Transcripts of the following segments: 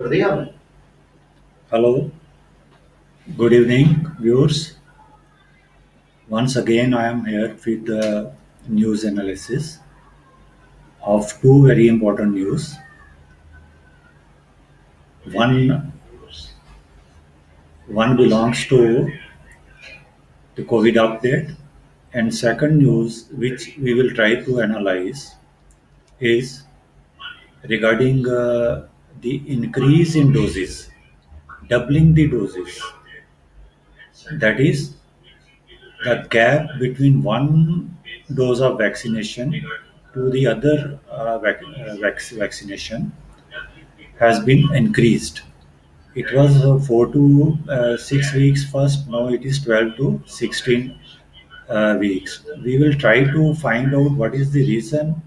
Hello, good evening, viewers. Once again, I am here with the news analysis of two very important news. One, one belongs to the COVID update, and second news, which we will try to analyze, is regarding the increase in doses, doubling the doses. That is the gap between one dose of vaccination to the other vaccination has been increased. It was 4 to 6 weeks first, now it is 12 to 16 weeks. We will try to find out what is the reason,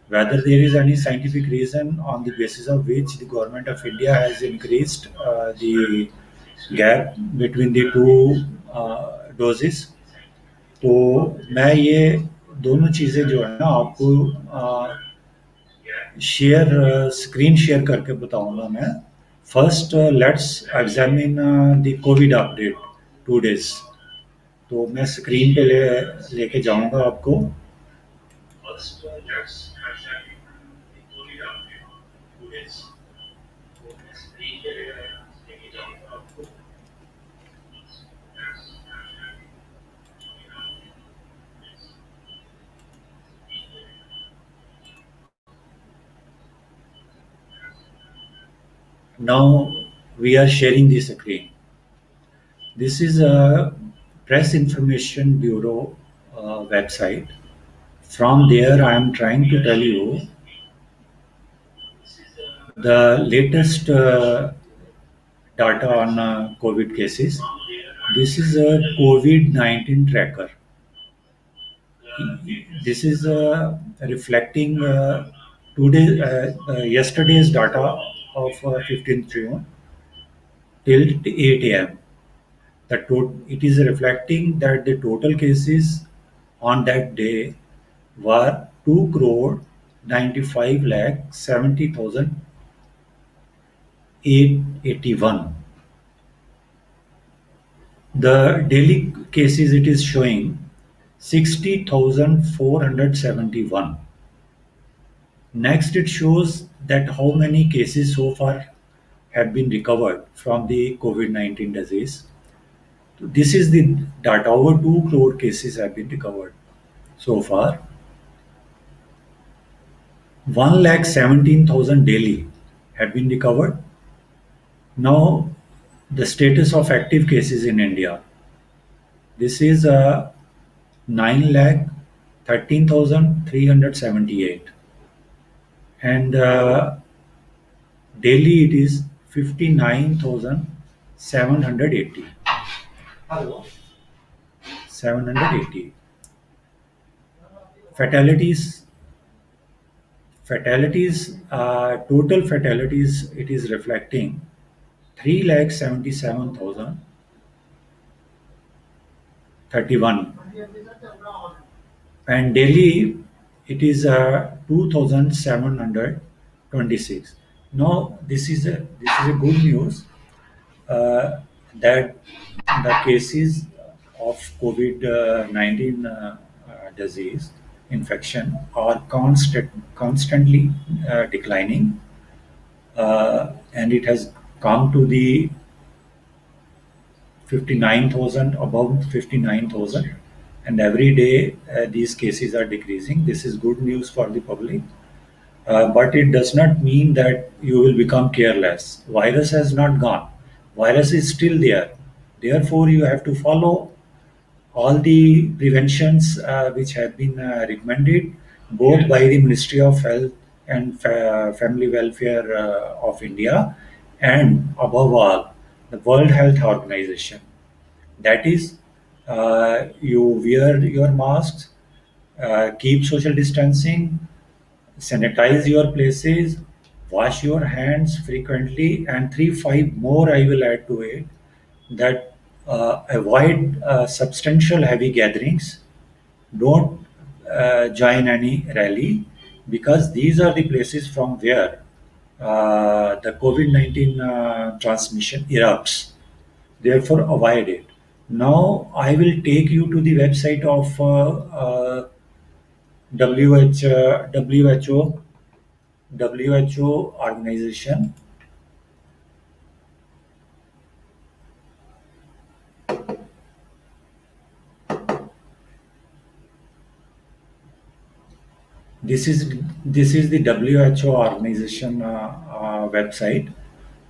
whether there is any scientific reason on the basis of which the government of India has increased the gap between the two doses. तो मैं ये दोनों चीज़ें जो है ना आपको share screen share करके बताऊंगा मैं. First let's examine the Covid update 2 days. तो मैं स्क्रीन पे लेके जाऊंगा आपको. Now we are sharing the screen. This is a Press Information Bureau website. From there, I am trying to tell you the latest data on COVID cases. This is a COVID-19 tracker. This is reflecting yesterday's data of 15th June till 8 a.m. It is reflecting that the total cases on that day were 2 crore 95 lakh 70,881. The daily cases it is showing 60,471. Next, it shows that how many cases so far have been recovered from the COVID-19 disease. This is the data. Over 2 crore cases have been recovered so far. 1,17,000 daily have been recovered. Now, the status of active cases in India. This is 9,13,378, and daily it is 59,780. 780. Total fatalities, it is reflecting 3,77,031, and daily it is 2,726. Now this is a good news that the cases of COVID-19 disease infection are constantly declining, and it has come to the 59,000, above 59,000, and every day these cases are decreasing. This is good news for the public. But it does not mean that you will become careless. Virus has not gone. Virus is still there. Therefore, you have to follow all the preventions which have been recommended both by the Ministry of Health and Family Welfare of India, and above all, the World Health Organization. That is, you wear your masks, keep social distancing, sanitize your places, wash your hands frequently, and 3 5 more I will add to it, that avoid substantial heavy gatherings. Don't join any rally, because these are the places from where the COVID-19 transmission erupts. Therefore, avoid it. Now, I will take you to the website of WHO organization. This is this is the WHO organization website.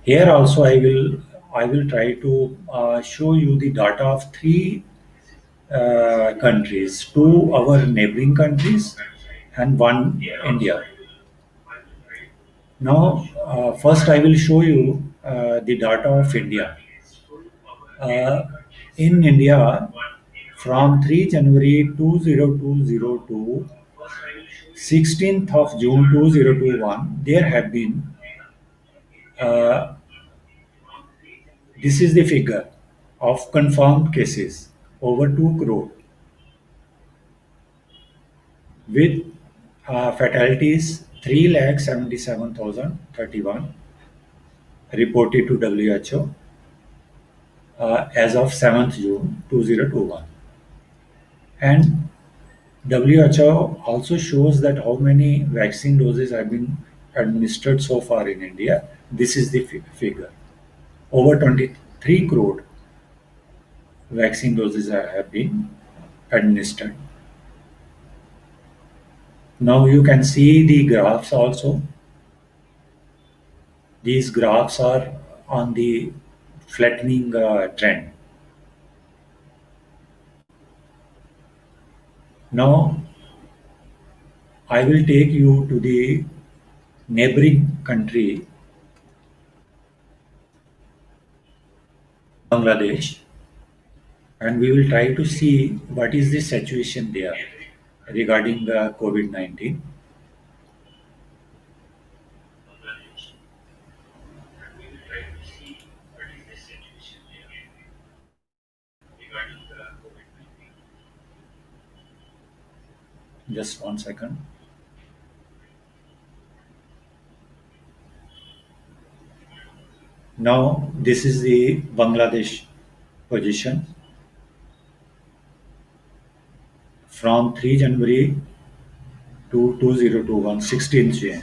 Here also, I will try to show you the data of three countries, two our neighboring countries, and one India. Now, first I will show you the data of India. Uh, in India, from 3 January 2020 to 16th of June 2021, there have been, uh, this is the figure of confirmed cases, over 2 crore, with fatalities 3,77,031 reported to WHO as of 7th June 2021. And WHO also shows that how many vaccine doses have been administered so far in India. This is the figure. Over 23 crore vaccine doses have been administered. Now you can see the graphs also. These graphs are on the flattening trend. Now I will take you to the neighboring country, Bangladesh, and we will try to see what is the situation there regarding the COVID-19. Just 1 second. Now, this is the Bangladesh position from 3 January to 2021, 16th June.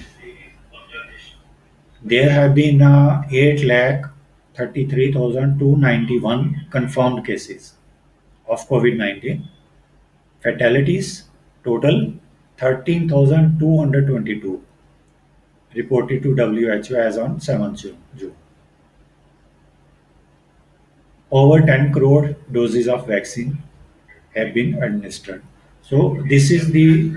There have been 8 lakh 33,291 confirmed cases of COVID-19. Fatalities total 13,222 reported to WHO as on 7th June. Over 10 crore doses of vaccine have been administered. So this is the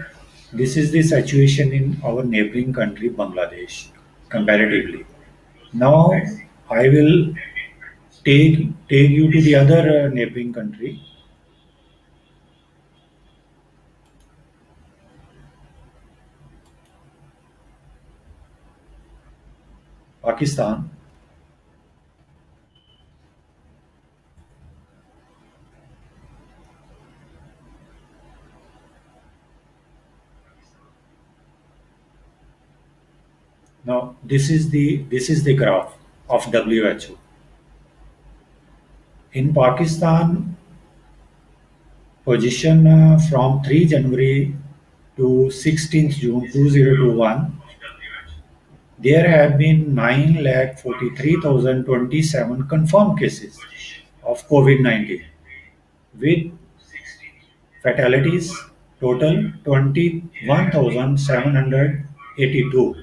situation in our neighboring country Bangladesh comparatively. Now I will take you to the other neighboring country, Pakistan. Now this is the graph of WHO. In Pakistan, position from 3 January to 16th June 2021, there have been 9,43,027 confirmed cases of COVID-19 with fatalities total 21,782,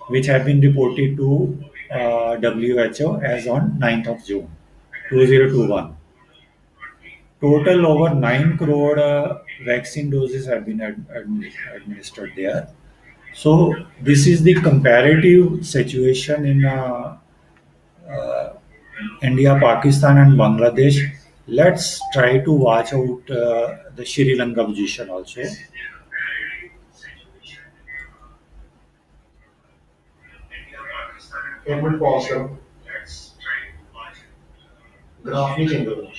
which have been reported to WHO as on 9th of June 2021. Total over 9 crore vaccine doses have been administered there. So this is the comparative situation in uh, India, Pakistan, and Bangladesh. Let's try to watch out the Sri Lanka position also. एक minute pause करो graph नहीं change होगा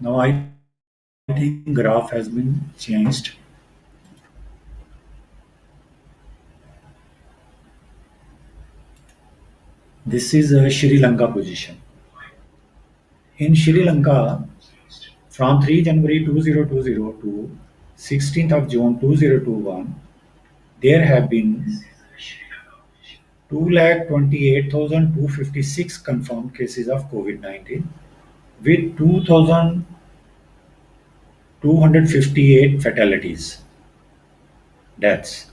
Now I think graph has been changed. This is a Sri Lanka position. In Sri Lanka, from 3 January 2020 to 16th of June 2021, there have been 228,256 confirmed cases of COVID-19 with 2,258 fatalities, deaths,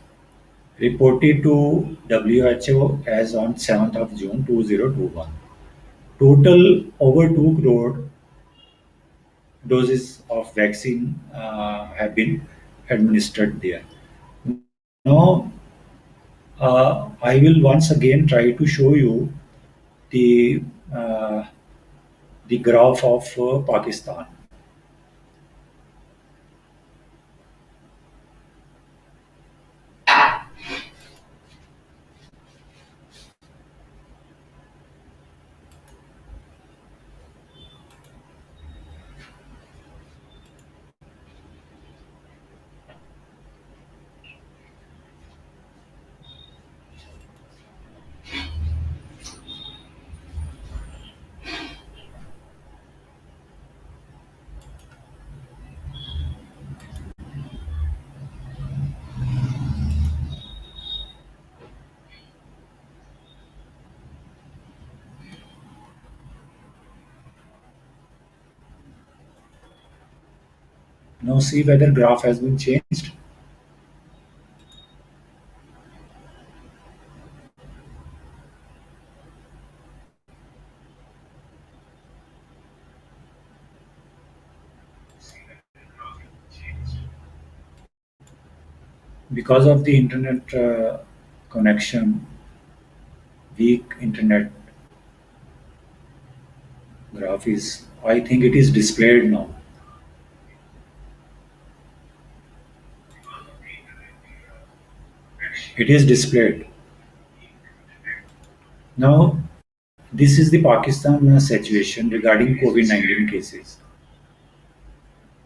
reported to WHO as on 7th of June 2021. Total over 2 crore doses of vaccine have been administered there. Now, I will once again try to show you the uh, the graph of Pakistan. Now see whether graph has been changed. Because of the internet connection, weak internet, graph is, I think it is displayed now. It is displayed. Now, this is the Pakistan situation regarding COVID-19 cases.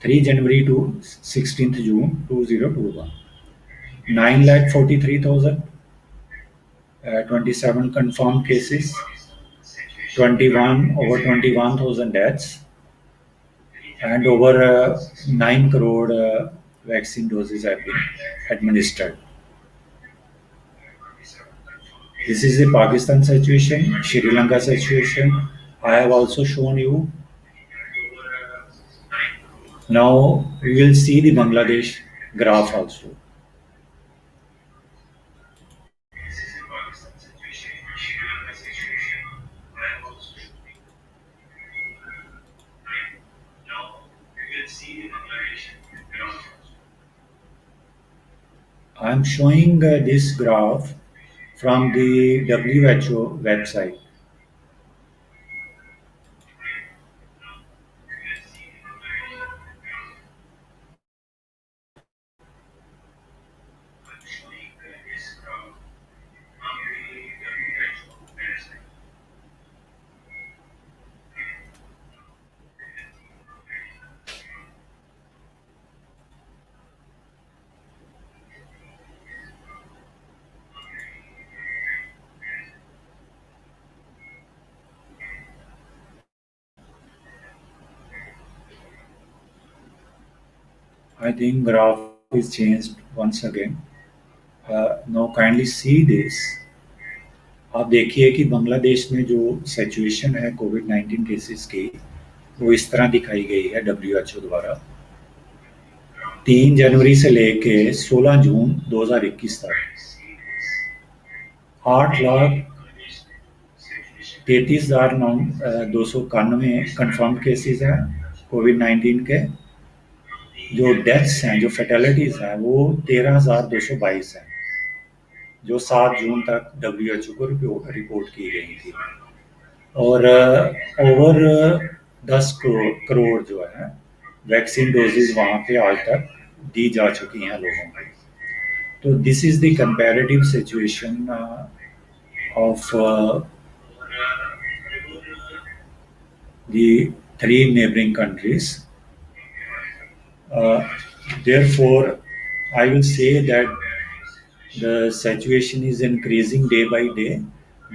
3 January to 16th June 2021. 9,43,000, 27 confirmed cases, 21 over 21,000 deaths, and over 9 crore vaccine doses have been administered. This is the Pakistan situation, Sri Lanka situation. I have also shown you. Now we will see the Bangladesh graph also. I am showing this graph from the WHO website. I think graph is changed once again. Now kindly see this. आप देखिए कि बांग्लादेश में जो situation है Covid 19 cases की वो इस तरह दिखाई गई है WHO द्वारा 3 जनवरी से लेके 16 जून 2021 तक 8,33,291 कंफर्म केसेस हैं कोविड 19 के। जो डेथ्स हैं, जो फैटेलिटीज हैं, वो 13,222 हैं, जो 7 जून तक WHO को रिपोर्ट की गई थी। और ओवर 10 करोड़ जो है वैक्सीन डोजेज वहाँ पे आज तक दी जा चुकी हैं लोगों को। तो this is the comparative situation of the three neighboring countries. Uh, Therefore, I will say that the situation is increasing day by day,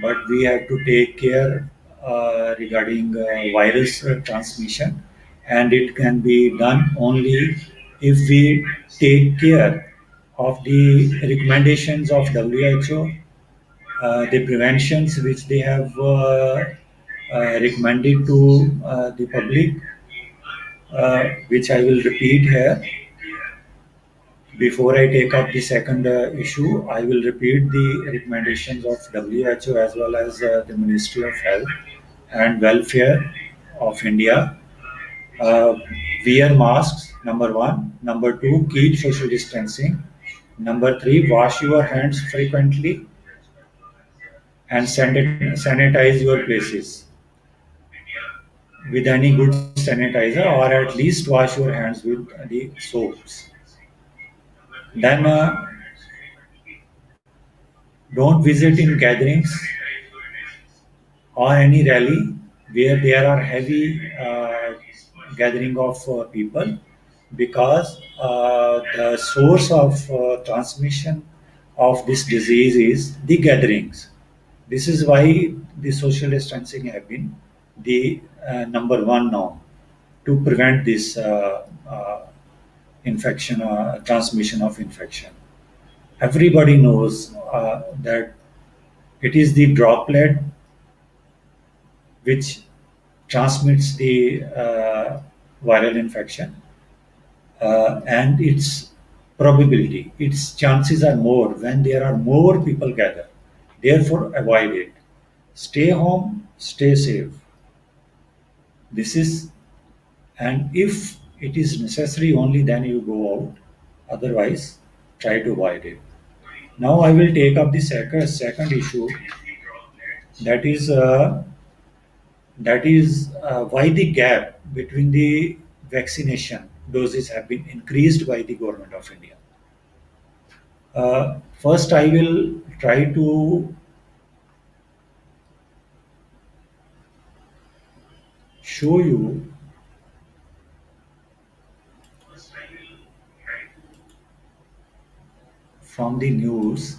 but we have to take care regarding virus transmission, and it can be done only if we take care of the recommendations of WHO, the preventions which they have recommended to the public, which I will repeat here. Before I take up the second issue, I will repeat the recommendations of WHO as well as the Ministry of Health and Welfare of India. Uh, Wear masks, number one. Number two, keep social distancing. Number three, wash your hands frequently and sanitize your places with any good sanitizer, or at least wash your hands with the soaps. Then don't visit in gatherings or any rally where there are heavy gathering of people, because the source of transmission of this disease is the gatherings. This is why the social distancing have been the number one now to prevent this infection, transmission of infection. Everybody knows that it is the droplet which transmits the viral infection, and its chances are more when there are more people gather. Therefore, avoid it. Stay home, stay safe. This is, and if it is necessary, only then you go out. Otherwise, try to avoid it. Now, I will take up the second issue, that is why the gap between the vaccination doses have been increased by the government of India. First, I will try to show you from the news.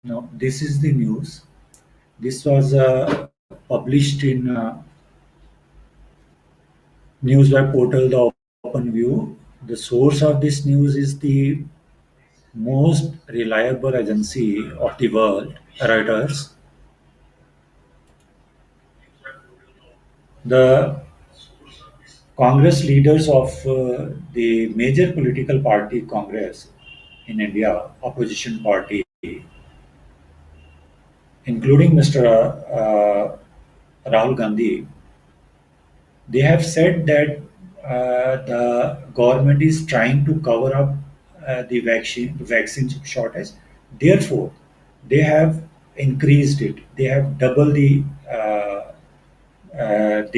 Now, this is the news. This was published in news web portal The Open View. The source of this news is the most reliable agency of the world, Reuters. The Congress leaders of the major political party Congress in India, opposition party, including Mr. Rahul Gandhi, they have said that the government is trying to cover up the vaccine shortage. Therefore, they have increased it. They have doubled the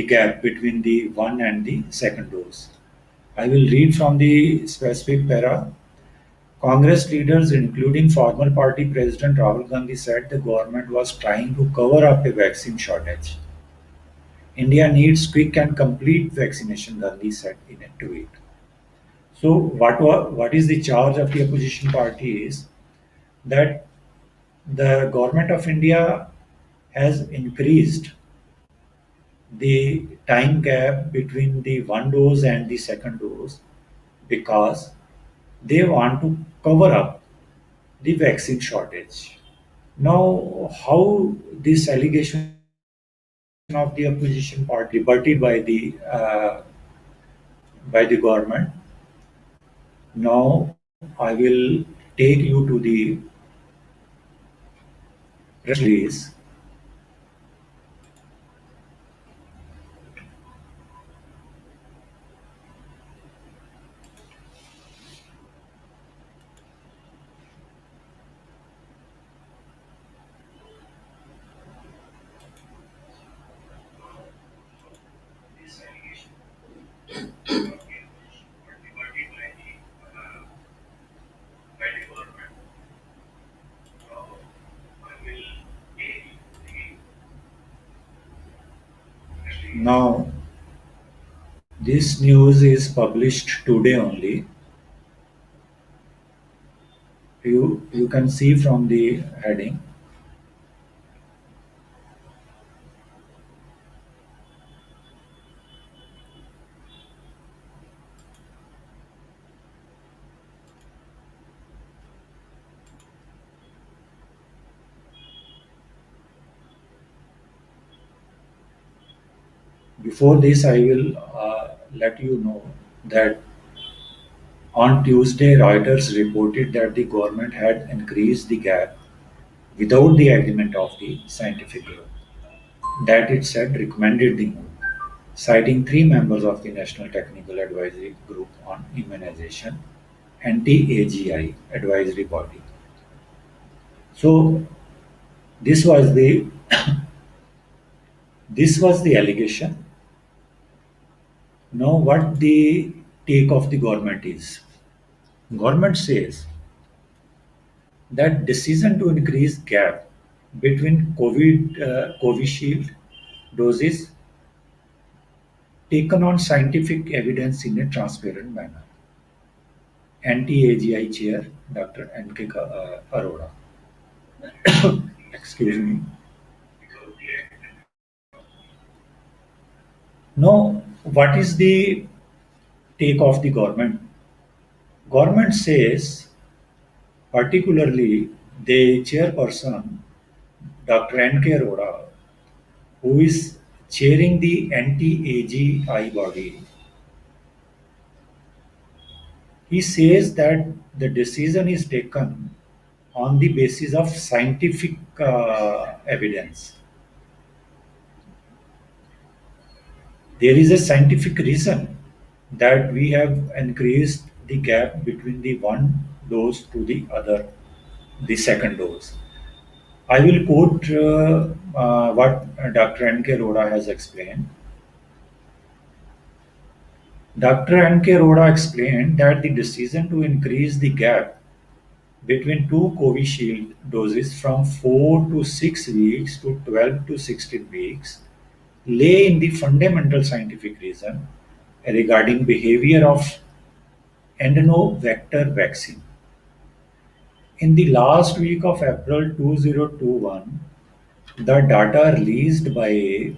gap between the one and the second dose. I will read from the specific para. Congress leaders, including former party president Rahul Gandhi, said the government was trying to cover up a vaccine shortage. India needs quick and complete vaccination, Gandhi said in a tweet. So, what is the charge of the opposition party is that the government of India has increased the time gap between the one dose and the second dose because they want to cover up the vaccine shortage. Now, how this allegation of the opposition party rebutted by the government? Now, I will take you to the press release. Now, this news is published today only. You can see from the heading. Before this, I will let you know that on Tuesday, Reuters reported that the government had increased the gap without the agreement of the scientific group. That it said recommended the move, citing three members of the National Technical Advisory Group on Immunization, NTAGI advisory body. So this was the this was the allegation. Now, what the take of the government is? Government says that decision to increase gap between Covishield doses taken on scientific evidence in a transparent manner. Anti-AGI chair Dr. N.K. Arora. Excuse me. Now, what is the take of the government? Government says, particularly the chairperson, Dr. N.K. Arora, who is chairing the anti-AGI body, he says that the decision is taken on the basis of scientific evidence. There is a scientific reason that we have increased the gap between the one dose to the other, the second dose. I will quote what Dr. N.K. Roda has explained. Dr. N.K. Roda explained that the decision to increase the gap between two Covishield doses from 4 to 6 weeks to 12 to 16 weeks lay in the fundamental scientific reason regarding behavior of adenovector vaccine. In the last week of April 2021, the data released by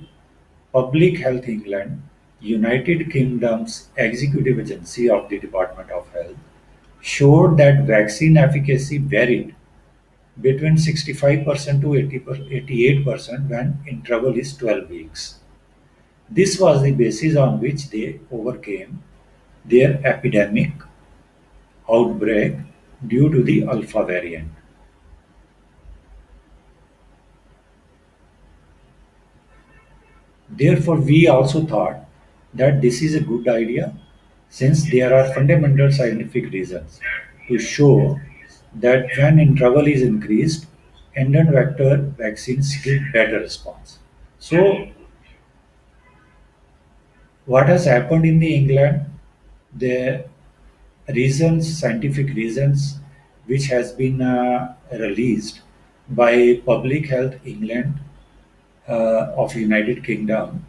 Public Health England, United Kingdom's executive agency of the Department of Health, showed that vaccine efficacy varied between 65% to 88% when interval is 12 weeks. This was the basis on which they overcame their epidemic outbreak due to the alpha variant. Therefore, we also thought that this is a good idea since there are fundamental scientific reasons to show that when interval is increased, endon vector vaccines give better response. So, what has happened in the England? The reasons, scientific reasons, which has been released by Public Health England of United Kingdom.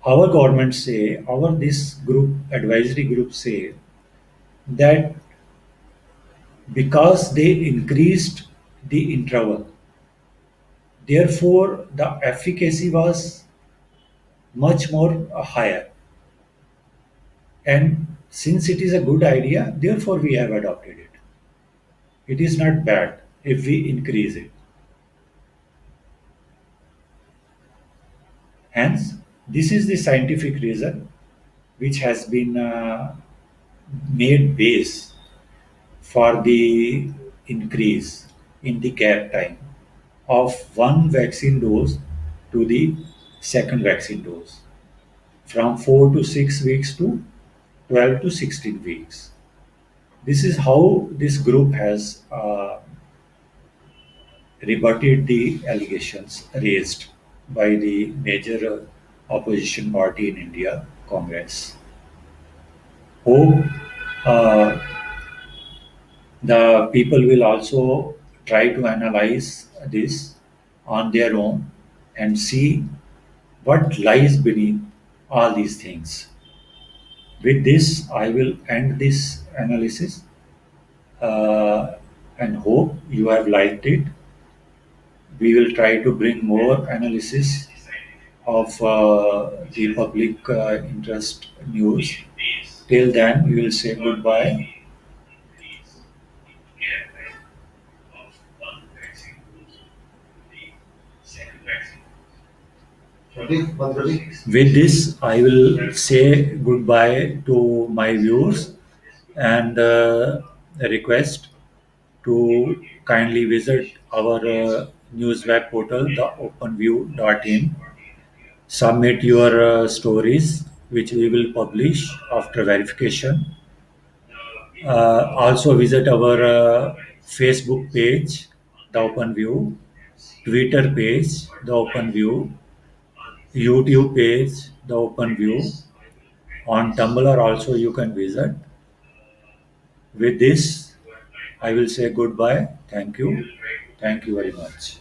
Our government say, our this group, advisory group say that because they increased the interval, therefore the efficacy was much more higher. And since it is a good idea, therefore we have adopted it. It is not bad if we increase it. Hence, this is the scientific reason which has been made base for the increase in the gap time of one vaccine dose to the second vaccine dose from 4 to 6 weeks to 12 to 16 weeks. This is how this group has rebutted the allegations raised by the major opposition party in India, Congress. Hope uh, the people will also try to analyze this on their own and see what lies beneath all these things. With this, I will end this analysis uh, and hope you have liked it. We will try to bring more analysis of the public interest news. Till then, we will say goodbye. Pradeep, Madhuri. With this, I will say goodbye to my viewers and request to kindly visit our news web portal, theopenview.in. Submit your stories, which we will publish after verification. Also visit our Facebook page, The Open View, Twitter page, The Open View, YouTube page, The Open View. On Tumblr also you can visit. With this, I will say goodbye. Thank you. Thank you very much.